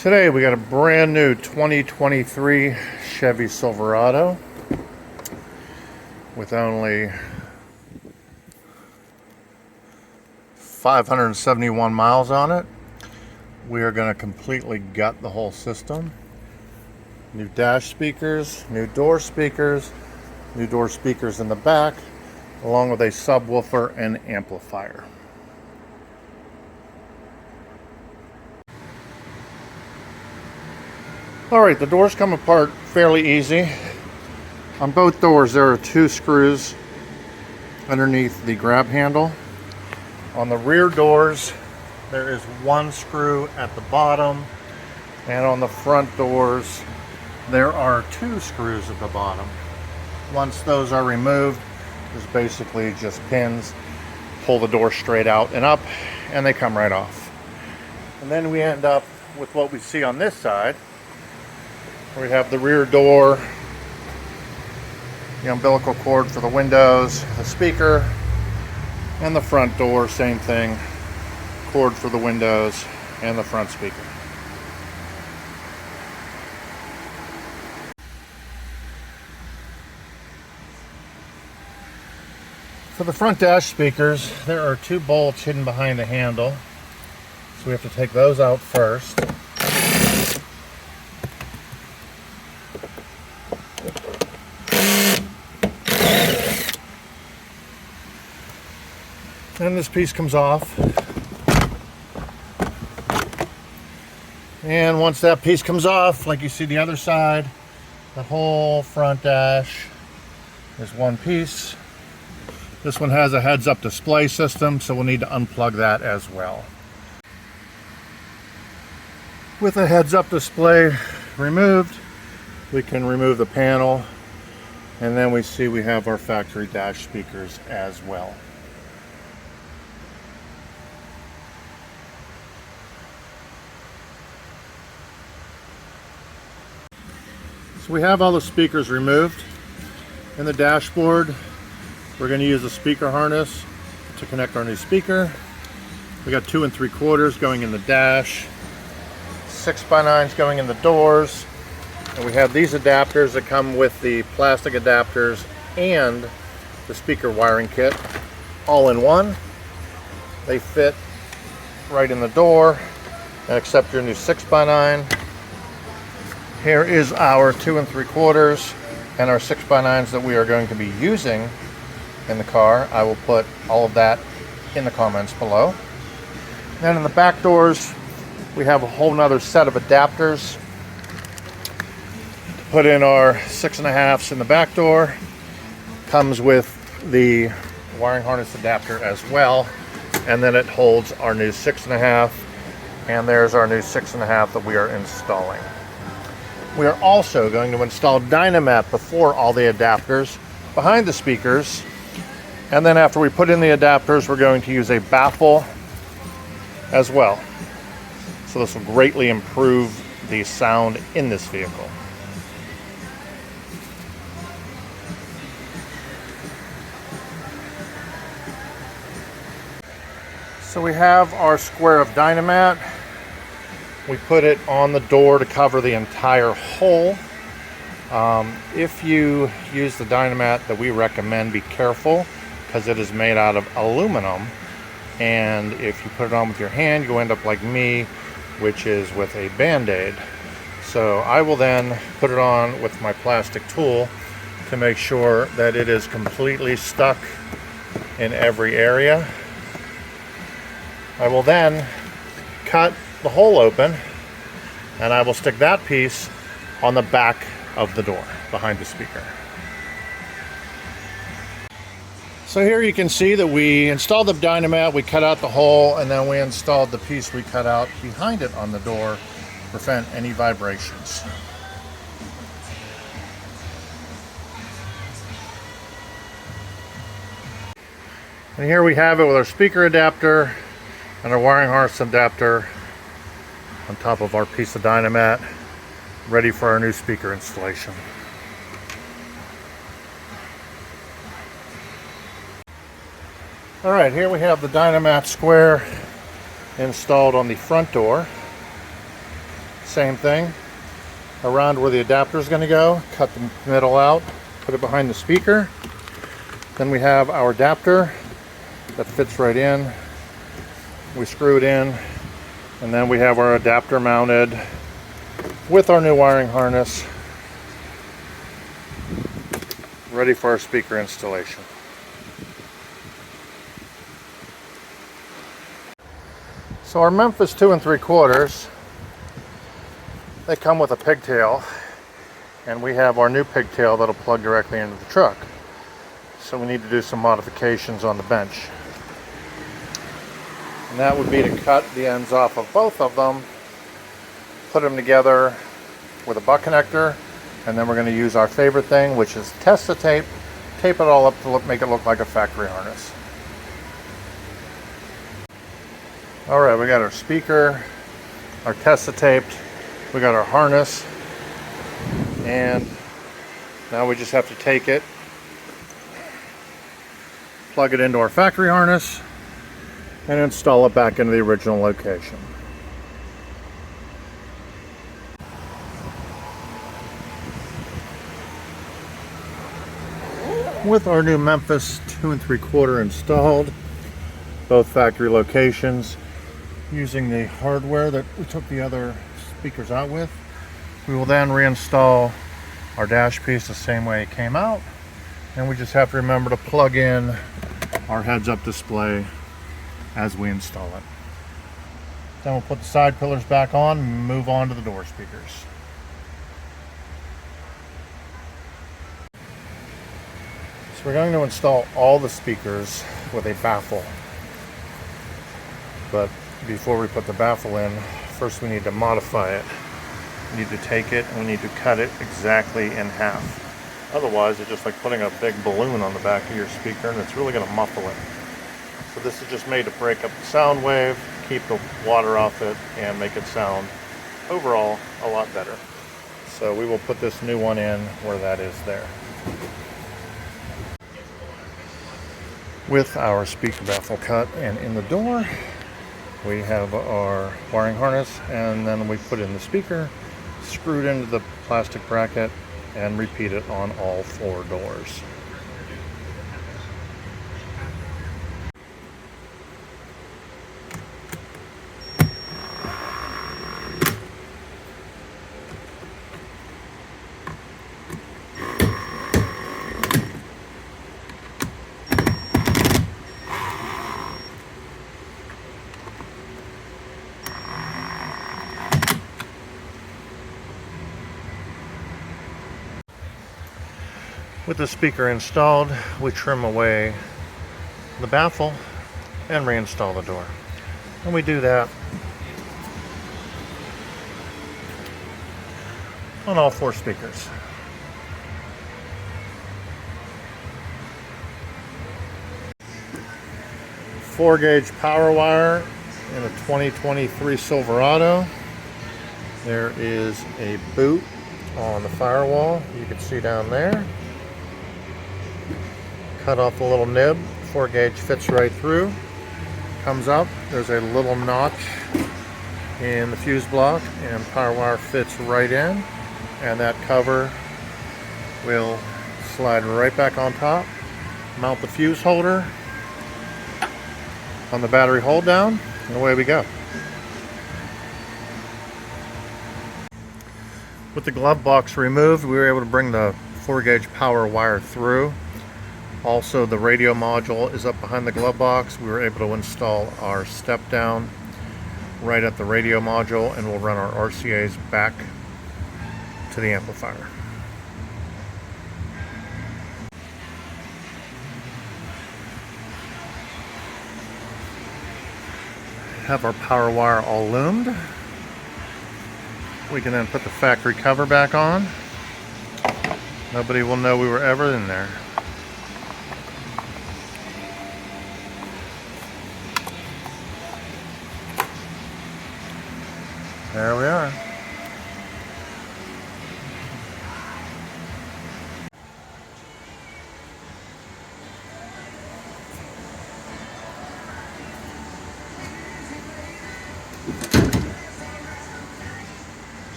Today we got a brand new 2023 Chevy Silverado with only 571 miles on it. We are going to completely gut the whole system. New dash speakers, new door speakers in the back, along with a subwoofer and amplifier. Alright, the doors come apart fairly easy. On both doors there are two screws underneath the grab handle. On the rear doors there is one screw at the bottom, and on the front doors there are two screws at the bottom. Once those are removed, there's basically just pins. Pull the door straight out and up and they come right off. And then we end up with what we see on this side. We have the rear door, the umbilical cord for the windows, the speaker, and the front door, same thing, cord for the windows and the front speaker. For the front dash speakers, there are two bolts hidden behind the handle, so we have to take those out first. Then this piece comes off, and once that piece comes off, like you see the other side, the whole front dash is one piece. This one has a heads-up display system, so we'll need to unplug that as well. With a heads-up display removed, we can remove the panel, and then we see we have our factory dash speakers as well. So we have all the speakers removed. In the dashboard, we're going to use a speaker harness to connect our new speaker. We got 2 3/4 going in the dash, 6x9s going in the doors, and we have these adapters that come with the plastic adapters and the speaker wiring kit all in one. They fit right in the door and accept your new 6x9. Here is our 2 3/4 and our 6x9s that we are going to be using in the car. I will put all of that in the comments below. Then in the back doors, we have a whole nother set of adapters to put in our 6.5s in the back door. Comes with the wiring harness adapter as well, and then it holds our new 6.5, and there's our new 6.5 that we are installing. We are also going to install Dynamat before all the adapters behind the speakers, and then after we put in the adapters, we're going to use a Baffle as well. So this will greatly improve the sound in this vehicle. So we have our square of Dynamat. We put it on the door to cover the entire hole. If you use the Dynamat that we recommend, be careful because it is made out of aluminum, and if you put it on with your hand, you end up like me, which is with a band-aid. So I will then put it on with my plastic tool to make sure that it is completely stuck in every area. I will then cut the hole open, and I will stick that piece on the back of the door behind the speaker. So here you can see that we installed the Dynamat, we cut out the hole, and then we installed the piece we cut out behind it on the door to prevent any vibrations. And here we have it with our speaker adapter and our wiring harness adapter on top of our piece of Dynamat, ready for our new speaker installation. Alright, here we have the Dynamat square installed on the front door. Same thing. Around where the adapter is going to go, cut the middle out, put it behind the speaker. Then we have our adapter that fits right in. We screw it in, and then we have our adapter mounted with our new wiring harness, ready for our speaker installation. So our Memphis 2 3/4, they come with a pigtail, and we have our new pigtail that'll plug directly into the truck. So we need to do some modifications on the bench. And that would be to cut the ends off of both of them, put them together with a butt connector, and then we're going to use our favorite thing, which is Testa tape. Tape it all up to make it look like a factory harness. Alright, we got our speaker, our Testa taped, we got our harness, and now we just have to take it, plug it into our factory harness, and install it back into the original location. With our new Memphis 2 3/4 installed, both factory locations, using the hardware that we took the other speakers out with, we will then reinstall our dash piece the same way it came out, and we just have to remember to plug in our heads-up display as we install it. Then we'll put the side pillars back on and move on to the door speakers. So we're going to install all the speakers with a baffle, but before we put the baffle in, first we need to modify it. We need to take it and we need to cut it exactly in half. Otherwise, it's just like putting a big balloon on the back of your speaker, and it's really going to muffle it. So this is just made to break up the sound wave, keep the water off it, and make it sound overall a lot better. So we will put this new one in where that is there. With our speaker baffle cut and in the door, we have our wiring harness, and then we put in the speaker, screwed into the plastic bracket, and repeat it on all 4 doors. With the speaker installed, we trim away the baffle and reinstall the door. And we do that on all 4 speakers. Four-gauge power wire in a 2023 Silverado. There is a boot on the firewall, you can see down there. Cut off the little nib, 4-gauge fits right through, comes up, there's a little notch in the fuse block, and power wire fits right in, and that cover will slide right back on top. Mount the fuse holder on the battery hold down, and away we go. With the glove box removed, we were able to bring the 4-gauge power wire through. Also, the radio module is up behind the glove box. We were able to install our step down right at the radio module, and we'll run our RCAs back to the amplifier. Have our power wire all loomed. We can then put the factory cover back on. Nobody will know we were ever in there. There we are.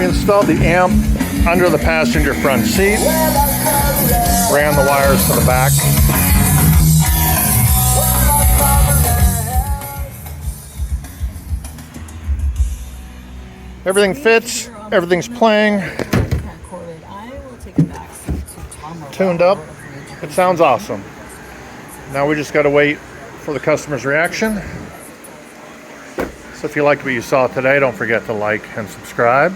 We installed the amp under the passenger front seat, ran the wires to the back. Everything fits, everything's playing, tuned up. It sounds awesome. Now we just got to wait for the customer's reaction. So if you liked what you saw today, don't forget to like and subscribe.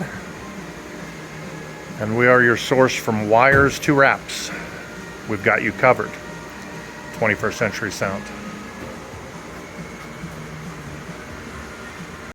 And we are your source from wires to wraps. We've got you covered. 21st Century Sound.